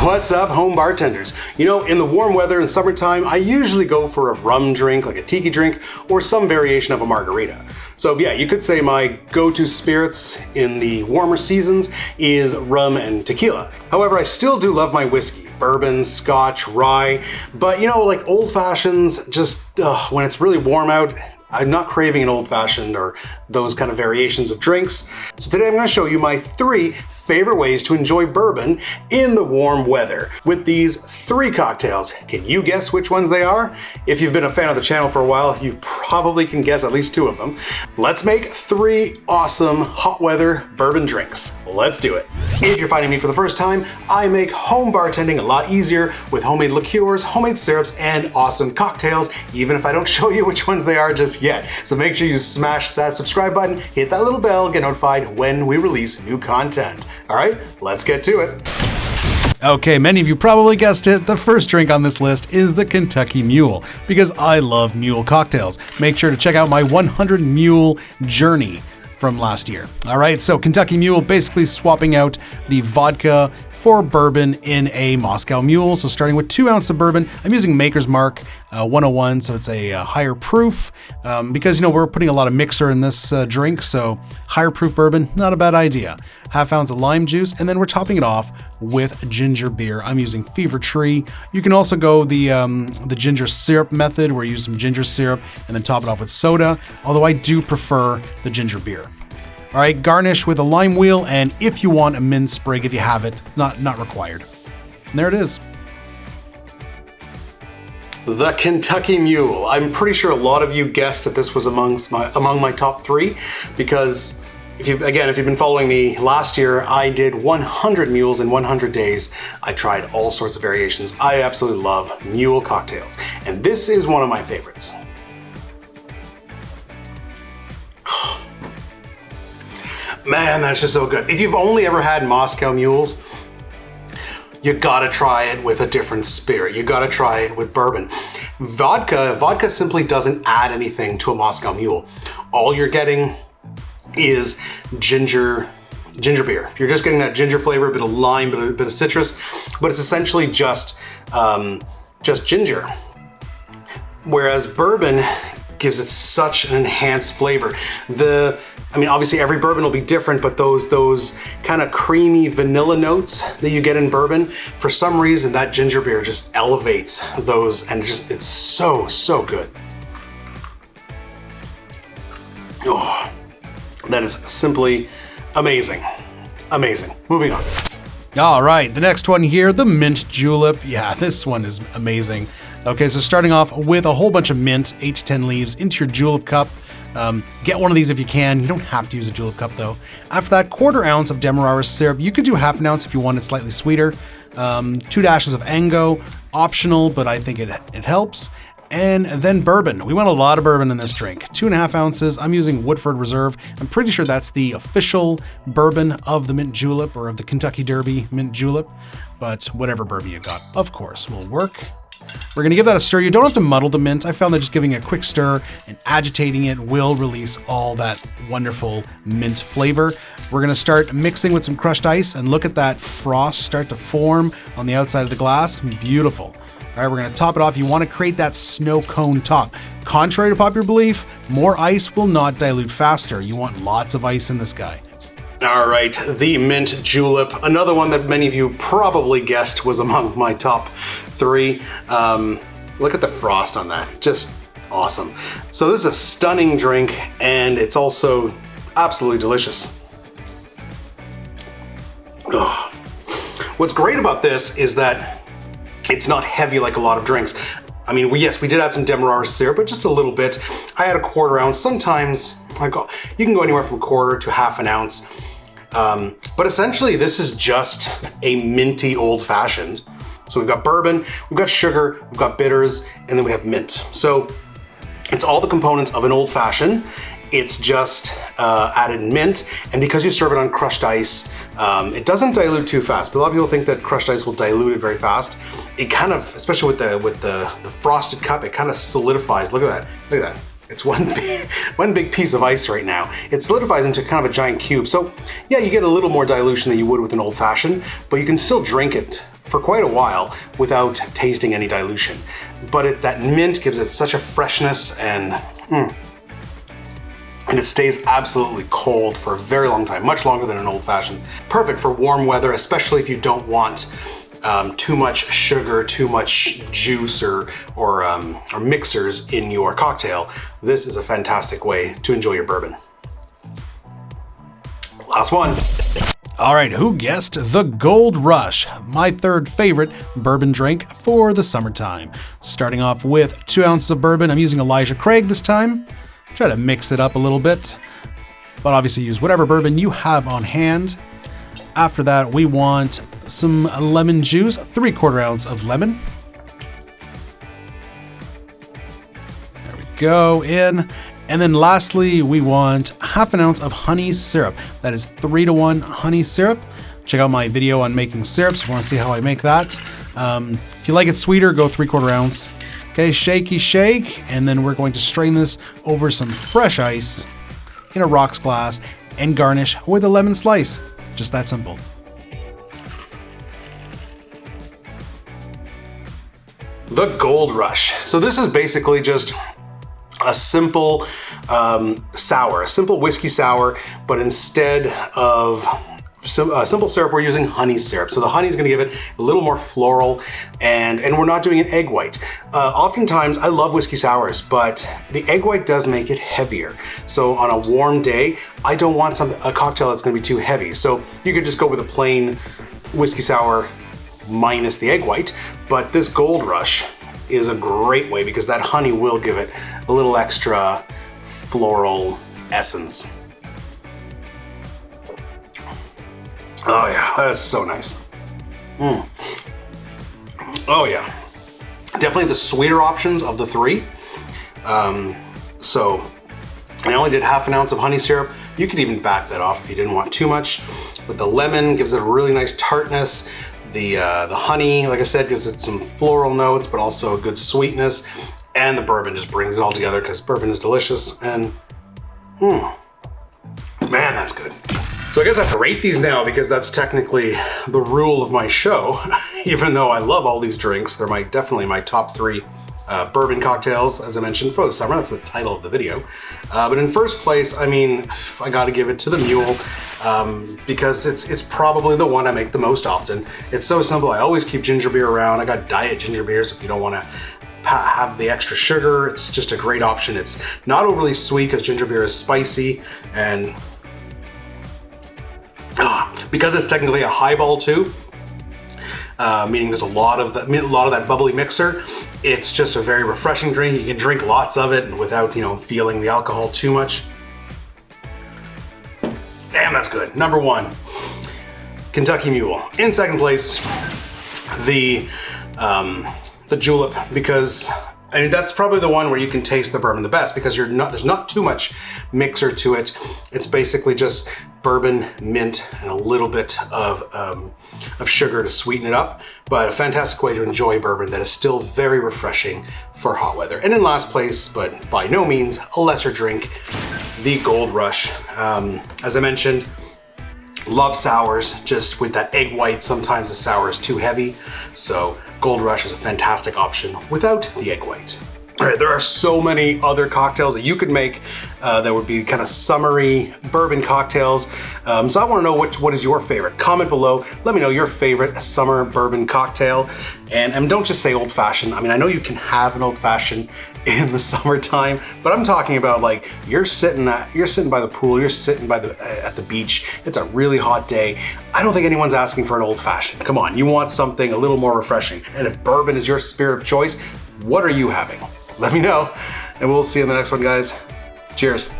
What's up, home bartenders? You know, in the warm weather and summertime, I usually go for a rum drink, like a tiki drink, or some variation of a margarita. So yeah, you could say my go-to spirits in the warmer seasons is rum and tequila. However, I still do love my whiskey, bourbon, scotch, rye, but you know, like old fashions, just when it's really warm out, I'm not craving an old fashioned or those kind of variations of drinks. So today I'm going to show you my 3 favorite ways to enjoy bourbon in the warm weather with these 3 cocktails. Can you guess which ones they are? If you've been a fan of the channel for a while, you probably can guess at least 2 of them. Let's make 3 awesome hot weather bourbon drinks. Let's do it. If you're finding me for the first time, I make home bartending a lot easier with homemade liqueurs, homemade syrups, and awesome cocktails, even if I don't show you which ones they are just yet. So make sure you smash that subscribe button, hit that little bell, get notified when we release new content. All right, let's get to it. Okay, many of you probably guessed it. The first drink on this list is the Kentucky Mule, because I love mule cocktails. Make sure to check out my 100 Mule journey from last year. All right, so Kentucky Mule, basically swapping out the vodka for bourbon in a Moscow Mule. So starting with 2 ounces of bourbon, I'm using Maker's Mark 101, so it's a higher proof because you know we're putting a lot of mixer in this drink, so higher proof bourbon, not a bad idea. Half ounce of lime juice, and then we're topping it off with ginger beer. I'm using Fever Tree. You can also go the ginger syrup method, where you use some ginger syrup and then top it off with soda, although I do prefer the ginger beer. All right, garnish with a lime wheel, and if you want a mint sprig, if you have it, not required. And there it is. The Kentucky Mule. I'm pretty sure a lot of you guessed that this was among my top 3, because if you've been following me last year, I did 100 mules in 100 days. I tried all sorts of variations. I absolutely love mule cocktails, and this is one of my favorites. Man, that's just so good. If you've only ever had Moscow Mules, you gotta try it with a different spirit. You gotta try it with bourbon. Vodka simply doesn't add anything to a Moscow Mule. All you're getting is ginger beer. You're just getting that ginger flavor, a bit of lime, a bit of citrus, but it's essentially just ginger. Whereas bourbon gives it such an enhanced flavor. Obviously every bourbon will be different, but those kind of creamy vanilla notes that you get in bourbon, for some reason that ginger beer just elevates those, and it's so good. Oh, that is simply amazing. Amazing. Moving on. All right, the next one here, the mint julep. Yeah, this one is amazing. Okay, so starting off with a whole bunch of mint, 8 to 10 leaves, into your julep cup. Get one of these if you can. You don't have to use a julep cup though. After that, 1/4 ounce of Demerara syrup. You could do 1/2 ounce if you want it slightly sweeter. 2 dashes of Ango, optional, but I think it helps. And then bourbon. We want a lot of bourbon in this drink. 2.5 ounces. I'm using Woodford Reserve. I'm pretty sure that's the official bourbon of the mint julep, or of the Kentucky Derby mint julep, but whatever bourbon you got, of course, will work. We're gonna give that a stir. You don't have to muddle the mint. I found that just giving it a quick stir and agitating it will release all that wonderful mint flavor. We're gonna start mixing with some crushed ice, and look at that frost start to form on the outside of the glass. Beautiful. All right, we're gonna top it off. You wanna create that snow cone top. Contrary to popular belief, more ice will not dilute faster. You want lots of ice in this guy. All right, the mint julep, another one that many of you probably guessed was among my top 3. Look at the frost on that, just awesome. So this is a stunning drink, and it's also absolutely delicious. Ugh. What's great about this is that it's not heavy like a lot of drinks. I mean, we did add some Demerara syrup, but just a little bit. I had a 1/4 ounce. Sometimes you can go anywhere from 1/4 to 1/2 ounce. But essentially this is just a minty old fashioned. So we've got bourbon, we've got sugar, we've got bitters, and then we have mint. So it's all the components of an old fashioned. It's just added mint, and because you serve it on crushed ice, it doesn't dilute too fast. But a lot of people think that crushed ice will dilute it very fast. It kind of, especially with the frosted cup, it kind of solidifies. Look at that. Look at that. It's one big piece of ice right now. It solidifies into kind of a giant cube. So yeah, you get a little more dilution than you would with an old fashioned, but you can still drink it for quite a while without tasting any dilution. But that mint gives it such a freshness, and it stays absolutely cold for a very long time, much longer than an old fashioned. Perfect for warm weather, especially if you don't want too much sugar, too much juice or mixers in your cocktail. This is a fantastic way to enjoy your bourbon. Last one. All right, who guessed the Gold Rush? My third favorite bourbon drink for the summertime. Starting off with 2 ounces of bourbon. I'm using Elijah Craig this time. Try to mix it up a little bit, but obviously use whatever bourbon you have on hand. After that, we want some lemon juice, 3/4 ounce of lemon. There we go, in. And then lastly, we want 1/2 ounce of honey syrup. That is 3-to-1 honey syrup. Check out my video on making syrups if you want to see how I make that. If you like it sweeter, go 3/4 ounce. Okay, shaky shake, and then we're going to strain this over some fresh ice in a rocks glass and garnish with a lemon slice. Just that simple. The Gold Rush. So this is basically just a simple sour, a simple whiskey sour, but instead of simple syrup, we're using honey syrup. So the honey is going to give it a little more floral, and we're not doing an egg white. Oftentimes, I love whiskey sours, but the egg white does make it heavier. So on a warm day, I don't want a cocktail that's going to be too heavy. So you could just go with a plain whiskey sour minus the egg white, but this Gold Rush is a great way because that honey will give it a little extra floral essence. Oh yeah, that is so nice. Oh yeah, definitely the sweeter options of the three. So I only did 1/2 ounce of honey syrup. You could even back that off if you didn't want too much. With the lemon, gives it a really nice tartness. The honey, like I said, gives it some floral notes, but also a good sweetness. And the bourbon just brings it all together because bourbon is delicious. And man, that's good. So I guess I have to rate these now because that's technically the rule of my show. Even though I love all these drinks, they're definitely my top 3 bourbon cocktails, as I mentioned, for the summer. That's the title of the video. But in first place, I mean, I gotta give it to the Mule because it's probably the one I make the most often. It's so simple. I always keep ginger beer around. I got diet ginger beers if you don't wanna have the extra sugar. It's just a great option. It's not overly sweet because ginger beer is spicy, and because it's technically a highball too, meaning there's a lot of that bubbly mixer. It's just a very refreshing drink. You can drink lots of it without, feeling the alcohol too much. Damn, that's good. Number 1, Kentucky Mule. In second place, the Julep, because I mean that's probably the one where you can taste the bourbon the best because there's not too much mixer to it. It's basically just bourbon, mint, and a little bit of sugar to sweeten it up, but a fantastic way to enjoy bourbon that is still very refreshing for hot weather. And in last place, but by no means a lesser drink, the Gold Rush. As I mentioned, love sours, just with that egg white, sometimes the sour is too heavy, so Gold Rush is a fantastic option without the egg white. All right, there are so many other cocktails that you could make that would be kind of summery bourbon cocktails. So I want to know what is your favorite. Comment below. Let me know your favorite summer bourbon cocktail. And don't just say old fashioned. I mean, I know you can have an old fashioned in the summertime, but I'm talking about like you're sitting by the pool, you're sitting at the beach. It's a really hot day. I don't think anyone's asking for an old fashioned. Come on, you want something a little more refreshing. And if bourbon is your spirit of choice, what are you having? Let me know, and we'll see you in the next one, guys. Cheers.